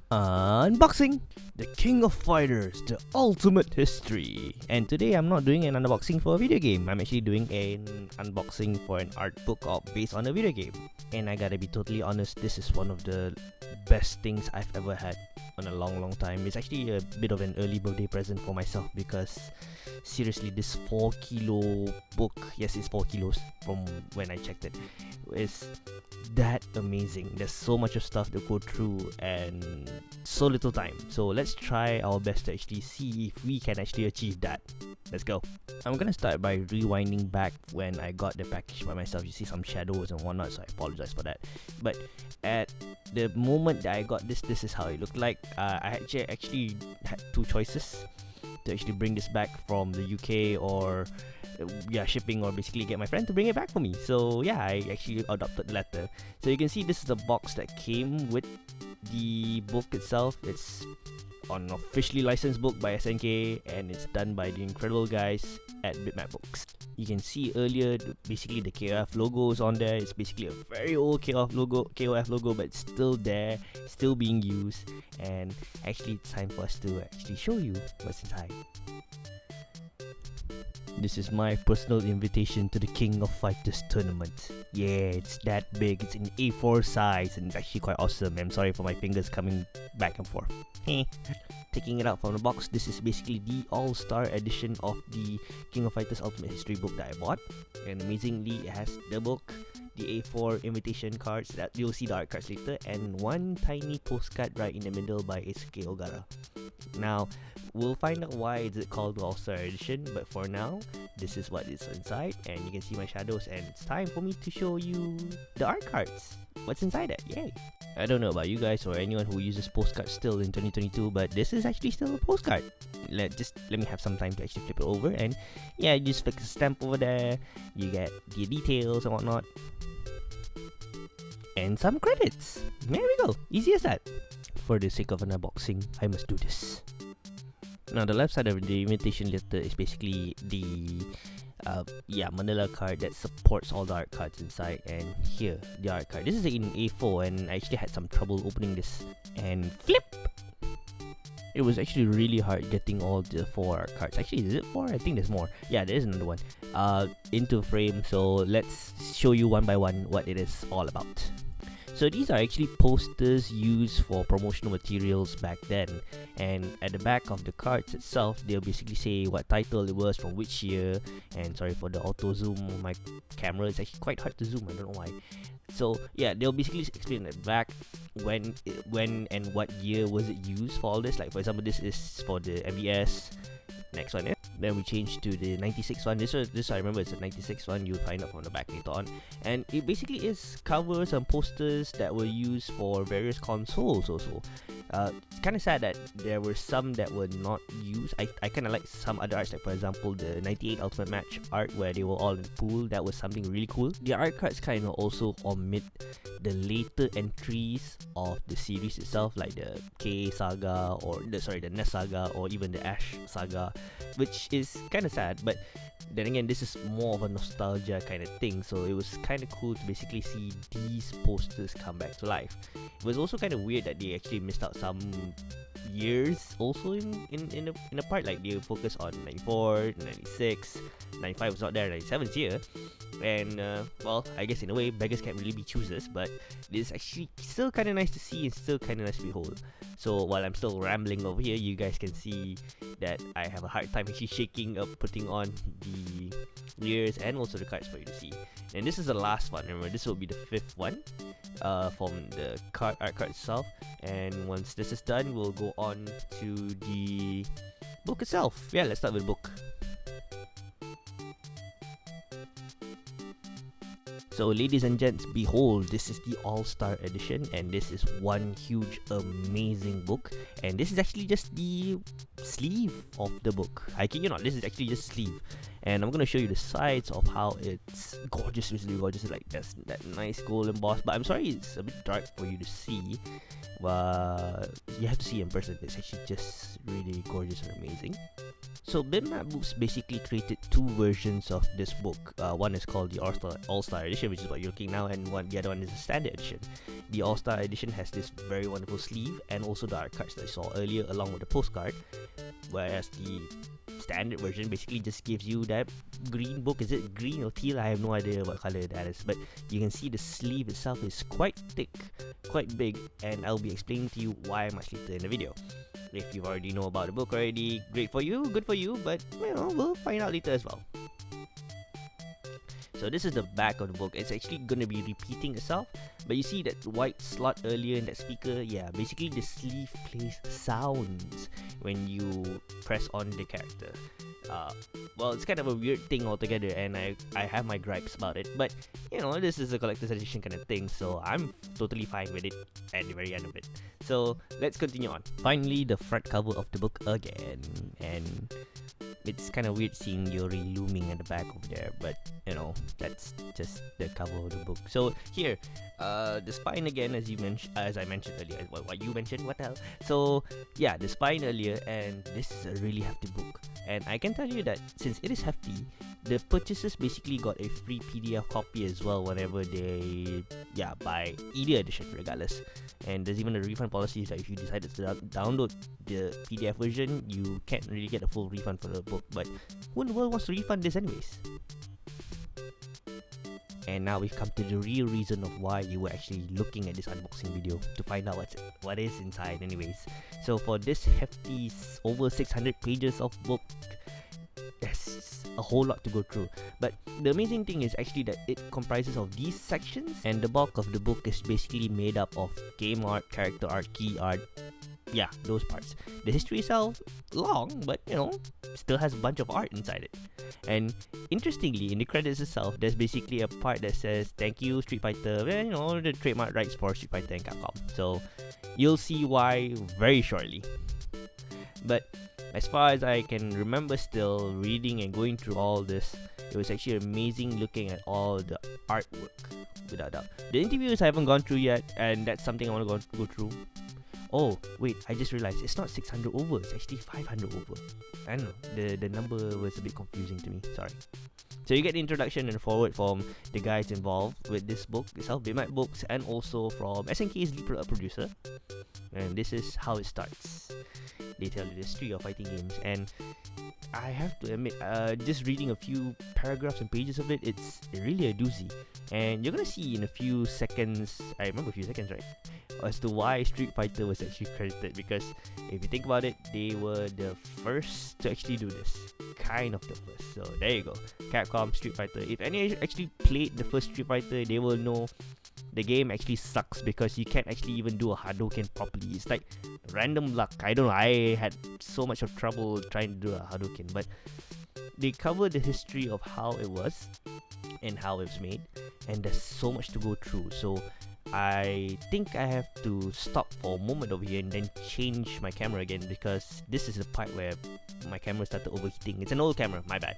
Unboxing! The King of Fighters, the ultimate history. And today I'm not doing an unboxing for a video game. I'm actually doing an unboxing for an art book based on a video game. And I gotta be totally honest, this is one of the best things I've ever had on a long time. It's actually a bit of an early birthday present for myself because seriously, this 4 kilo book, yes, it's 4 kilos from when I checked it, is that amazing. There's so much of stuff to go through and so little time. So let's try our best to actually see if we can actually achieve that. Let's go. I'm gonna start by rewinding back when I got the package by myself. You see some shadows and whatnot, so I apologize for that. But at the moment that I got this is how it looked like. I actually had two choices to actually bring this back from the UK or shipping, or basically get my friend to bring it back for me. So yeah, I actually adopted the latter. So you can see this is the box that came with the book itself. It's an officially licensed book by SNK and it's done by the incredible guys at Bitmap Books. You can see earlier basically the KOF logo is on there. It's basically a very old KOF logo, but it's still there, still being used, and actually it's time for us to actually show you what's inside. This is my personal invitation to the King of Fighters tournament. Yeah, it's that big. It's in A4 size and it's actually quite awesome. I'm sorry for my fingers coming back and forth. Taking it out from the box, this is basically the all-star edition of the King of Fighters Ultimate History book that I bought. And amazingly, it has the book, the A4 invitation cards that you'll see the art cards later, and one tiny postcard right in the middle by Eisuke Ogara. Now, we'll find out why is it called the All-Star Edition, but for now, this is what is inside, and you can see my shadows, and it's time for me to show you the art cards. What's inside it? Yay! I don't know about you guys or anyone who uses postcards still in 2022, but this is actually still a postcard. Let me have some time to actually flip it over, and yeah, you just fix a stamp over there, you get the details and whatnot, and some credits. There we go, easy as that. For the sake of an unboxing, I must do this. Now the left side of the invitation letter is basically the manila card that supports all the art cards inside, and here the art card. This is in A4 and I actually had some trouble opening this, and flip! It was actually really hard getting all the 4 art cards. Actually, is it 4? I think there's more. Yeah, there is another one into frame. So let's show you one by one what it is all about. So these are actually posters used for promotional materials back then, and at the back of the cards itself, they'll basically say what title it was, from which year, and sorry for the auto zoom on my camera, it's actually quite hard to zoom, I don't know why. So yeah, they'll basically explain at the back when and what year was it used for all this. Like for example, this is for the MVS. Next one, then we change to the 96 one. This I remember it's a 96 one. You'll find out from the back later on, and it basically is covers and posters that were used for various consoles also. It's kind of sad that there were some that were not used. I kind of like some other arts, like for example the 98 Ultimate Match art where they were all in the pool. That was something really cool. The art cards kind of also omit the later entries of the series itself, like the K saga or the NES saga or even the Ash saga, which is kind of sad. But then again, this is more of a nostalgia kind of thing, so it was kind of cool to basically see these posters come back to life. It was also kind of weird that they actually missed out some years also in a part, like they focus on 94, 96, 95 was not there, 97 is here, and well, I guess in a way beggars can't really be choosers, but it's actually still kind of nice to see and still kind of nice to behold. So while I'm still rambling over here, you guys can see that I have a hard time actually shaking up putting on the years and also the cards for you to see. And this is the last one. Remember, this will be the 5th one from the art card itself. And once this is done, we'll go on to the book itself. Yeah, let's start with the book. So ladies and gents, behold, this is the All-Star Edition, and this is one huge amazing book, and this is actually just the sleeve of the book. I kid you not, this is actually just sleeve, and I'm gonna show you the sides of how it's gorgeous, really gorgeous. Like that's that nice gold emboss, but I'm sorry it's a bit dark for you to see, but you have to see in person. It's actually just really gorgeous and amazing. So Bitmap Books basically created 2 versions of this book. One is called the All-Star Edition, edition, which is what you're looking now, and the other one is the standard edition. The All-Star edition has this very wonderful sleeve and also the art cards that I saw earlier along with the postcard, whereas the standard version basically just gives you that green book. Is it green or teal? I have no idea what color that is, but you can see the sleeve itself is quite thick, quite big, and I'll be explaining to you why much later in the video. If you already know about the book already, great for you, good for you, but we'll find out later as well. So this is the back of the book. It's actually going to be repeating itself, but you see that white slot earlier in that speaker? Yeah, basically the sleeve plays sounds when you press on the character. Well, it's kind of a weird thing altogether, and I have my gripes about it, but this is a collector's edition kind of thing, so I'm totally fine with it at the very end of it. So let's continue on. Finally, the front cover of the book again, and it's kind of weird seeing Yori looming at the back over there, but that's just the cover of the book. So here, the spine again, as I mentioned earlier. What you mentioned? What the hell? So yeah, the spine earlier, and this is a really hefty book. And I can tell you that since it is hefty, the purchasers basically got a free PDF copy as well whenever they buy either edition, regardless. And there's even a refund policy that if you decide to download the PDF version, you can't really get a full refund for the book. But who in the world wants to refund this anyways? And now we've come to the real reason of why you were actually looking at this unboxing video, to find out what is inside anyways. So for this hefty over 600 pages of book, there's a whole lot to go through. But the amazing thing is actually that it comprises of these sections, and the bulk of the book is basically made up of game art, character art, key art, those parts. The history itself, long, but still has a bunch of art inside it. And interestingly, in the credits itself, there's basically a part that says thank you Street Fighter, the trademark rights for Street Fighter and Capcom. So you'll see why very shortly. But as far as I can remember, still reading and going through all this, it was actually amazing looking at all the artwork, without doubt. The interviews I haven't gone through yet, and that's something I want to go through. Oh, wait, I just realized it's not 600 over, it's actually 500 over. I don't know, the number was a bit confusing to me, sorry. So you get the introduction and forward from the guys involved with this book itself, Bitmap Books, and also from SNK's lead producer. And this is how it starts. They tell you the history of fighting games, and I have to admit, just reading a few paragraphs and pages of it, it's really a doozy. And you're gonna see in a few seconds, I remember a few seconds, right, as to why Street Fighter was actually credited, because if you think about it, they were the first to actually do this. Kind of the first. So there you go. Capcom, Street Fighter. If any actually played the first Street Fighter, they will know the game actually sucks because you can't actually even do a Hadouken properly. It's like random luck. I don't know. I had so much of trouble trying to do a Hadouken, but they cover the history of how it was and how it was made, and there's so much to go through. So I think I have to stop for a moment over here and then change my camera again, because this is the part where my camera started overheating. It's an old camera, my bad.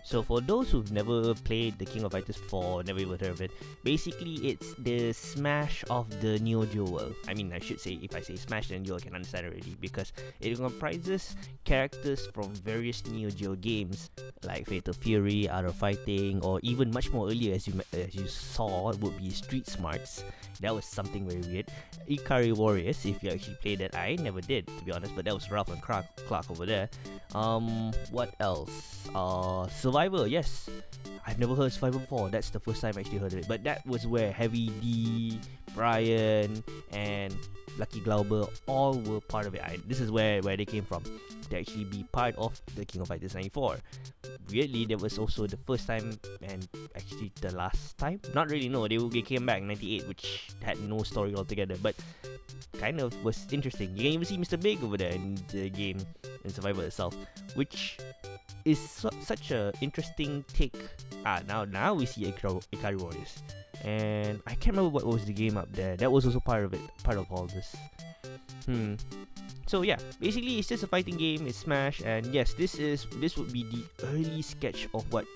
So for those who've never played the King of Fighters 4, never even heard of it, basically it's the Smash of the NeoGeo world. I mean, I should say, if I say Smash, then you can understand already, because it comprises characters from various NeoGeo games like Fatal Fury, Art of Fighting, or even much more earlier, as you saw, would be Street Smarts. That was something very weird. Ikari Warriors, if you actually played that, I never did, to be honest, but that was Ralph and Clark over there. What else? Survivor, yes. I've never heard of Survivor before. That's the first time I actually heard of it. But that was where Heavy D, Brian, and Lucky Glauber all were part of it. This is where they came from, to actually be part of the King of Fighters 94. Weirdly, that was also the first time and actually the last time. Not really, no. They came back in 98, which had no story altogether, but kind of was interesting. You can even see Mr. Big over there in the game, in Survivor itself, which is such a interesting take. Now we see Ikari Warriors, and I can't remember what was the game up there. That was also part of it, part of all this. So yeah, basically it's just a fighting game. It's Smash, and yes, this would be the early sketch of what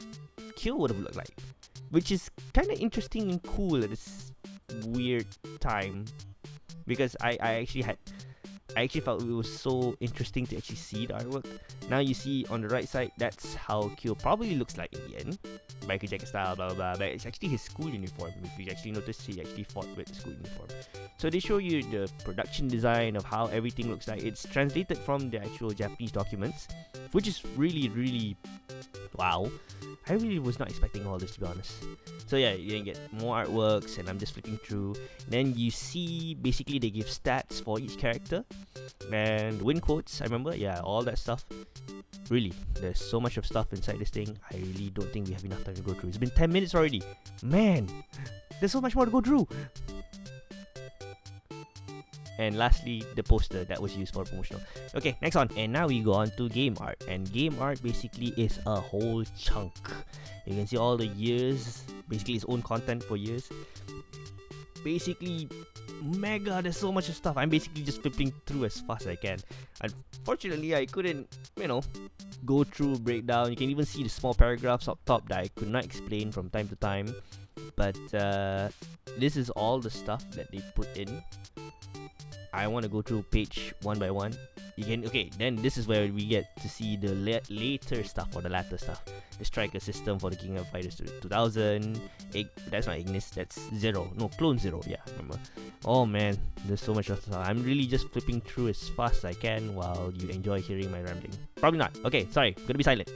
Kill would have looked like, which is kind of interesting and cool at this weird time, because I actually had I actually felt it was so interesting to actually see the artwork. Now you see on the right side, that's how Kyo probably looks like in the end. Biker jacket style, blah blah blah. But it's actually his school uniform. If you actually notice, he actually fought with the school uniform. So they show you the production design of how everything looks like. It's translated from the actual Japanese documents, which is really wow. I really was not expecting all this, to be honest. So yeah, you can get more artworks, and I'm just flipping through. Then you see, basically they give stats for each character and win quotes. I remember, yeah, all that stuff. Really, there's so much of stuff inside this thing. I really don't think we have enough time to go through. It's been 10 minutes already. Man, there's so much more to go through. And lastly, the poster that was used for promotional. Okay, next on. And now we go on to game art. And game art basically is a whole chunk. You can see all the years, basically its own content for years. Basically, mega, there's so much stuff. I'm basically just flipping through as fast as I can. Unfortunately, I couldn't, go through, breakdown. You can even see the small paragraphs up top that I could not explain from time to time. But this is all the stuff that they put in. I want to go through page one by one. Then this is where we get to see the later stuff, or the latter stuff. The striker system for the King of Fighters 2000. That's not Ignis, that's Zero. No, Clone Zero, yeah, remember. Oh man, there's so much stuff. I'm really just flipping through as fast as I can while you enjoy hearing my rambling. Probably not. Okay, sorry, gonna be silent.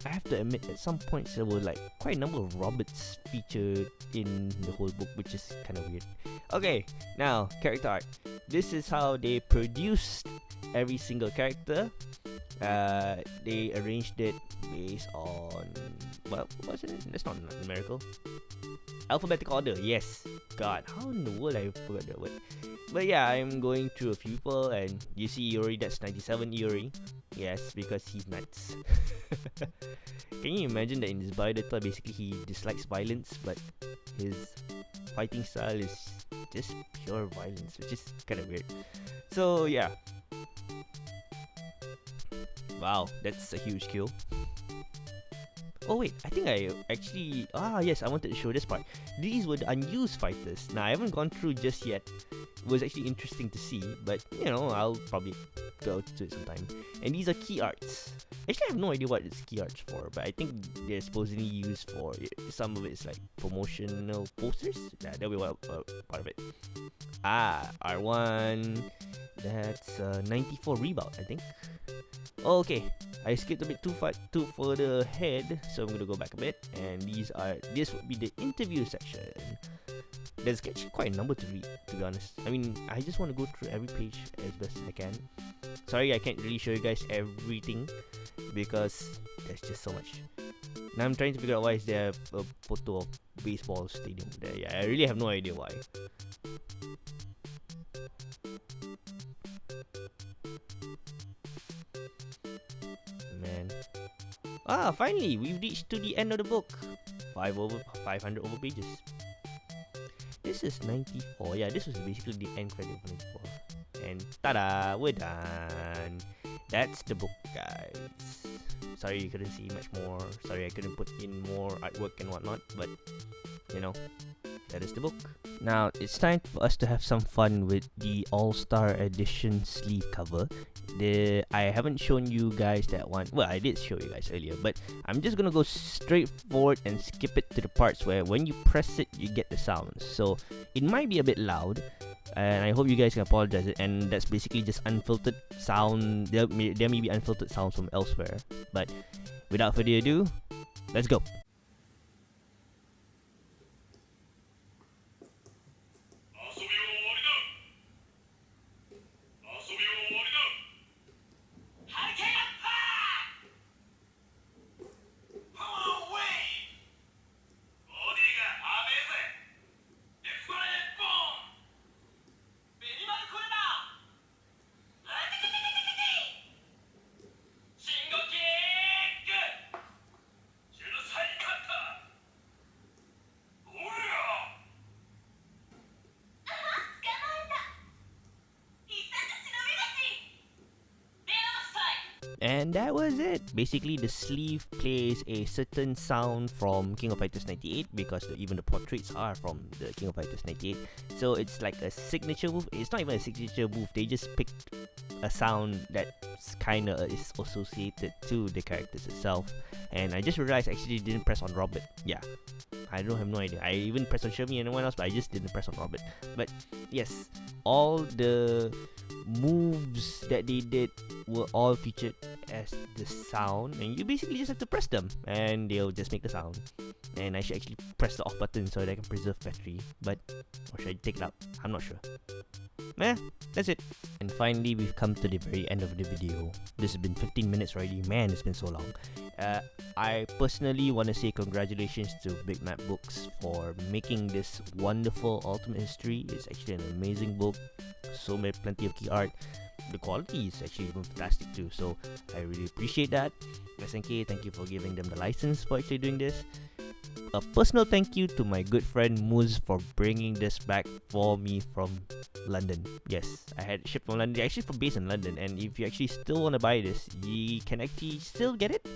I have to admit, at some points there were like quite a number of Roberts featured in the whole book, which is kind of weird. Okay, now character art. This is how they produced every single character. They arranged it based on, well, what's it? That's not numerical. Alphabetical order. Yes. God, how in the world I forgot that word? But yeah, I'm going through a few people, and you see Iori, that's 97 Iori. Yes, because he's nuts. Can you imagine that in his biodata, basically he dislikes violence, but his fighting style is just pure violence, which is kind of weird. So yeah. Wow, that's a huge kill. Oh wait, I think I actually... yes, I wanted to show this part. These were the unused fighters. Now, I haven't gone through just yet. It was actually interesting to see, but, I'll probably go to it sometime. And these are key arts. Actually, I have no idea what it's key arts for, but I think they're supposedly used for... Some of it is like promotional posters. Yeah, that'll be part of it. R1. That's 94 rebound, I think. Okay, I skipped a bit too further ahead, so I'm gonna go back a bit. And this would be the interview section. There's actually quite a number to read, to be honest. I mean, I just want to go through every page as best as I can. Sorry, I can't really show you guys everything because there's just so much. Now I'm trying to figure out why is there a photo of baseball stadium there. Yeah, I really have no idea why. Man. Finally, we've reached to the end of the book. 500 over pages. This is 94. Yeah, this was basically the end credit for 94. And tada, we're done. That's the book, guys. Sorry you couldn't see much more. Sorry I couldn't put in more artwork and whatnot. But, that is the book. Now, it's time for us to have some fun with the All-Star Edition sleeve cover. I haven't shown you guys that one. Well, I did show you guys earlier, but I'm just gonna go straight forward and skip it to the parts where when you press it, you get the sounds. So it might be a bit loud, and I hope you guys can apologize. And that's basically just unfiltered sound. There may be unfiltered sounds from elsewhere. But without further ado, let's go. And that was it. Basically, the sleeve plays a certain sound from King of Fighters 98 because even the portraits are from the King of Fighters 98. So it's like a signature move. It's not even a signature move. They just picked a sound that kind of is associated to the characters itself. And I just realized I actually didn't press on Robert. Yeah, I don't have no idea. I even pressed on Shermie and anyone else, but I just didn't press on Robert. But yes, all the moves that they did were all featured as the sound, and you basically just have to press them and they'll just make the sound. And I should actually press the off button so that I can preserve battery, but or should I take it out? I'm not sure. That's it. And finally, we've come to the very end of the video. This has been 15 minutes already. Man, it's been so long. I personally want to say congratulations to Bitmap Books for making this wonderful Ultimate History. It's actually an amazing book. So many, plenty of key art. The quality is actually even fantastic too. So I really appreciate that. SNK, thank you for giving them the license for actually doing this. A personal thank you to my good friend Muz for bringing this back for me from London. Yes, I had it shipped from London. They're actually based in London, and if you actually still want to buy this, you can actually still get it.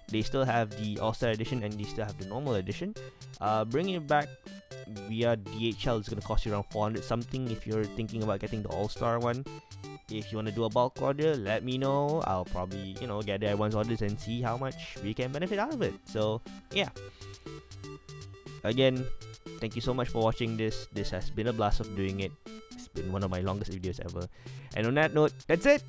They still have the All-Star Edition and they still have the normal edition. Bringing it back via DHL is going to cost you around 400 something if you're thinking about getting the All-Star one. If you want to do a bulk order, let me know. I'll probably, gather everyone's orders and see how much we can benefit out of it. So, yeah. Again, thank you so much for watching this. This has been a blast of doing it. It's been one of my longest videos ever. And on that note, that's it.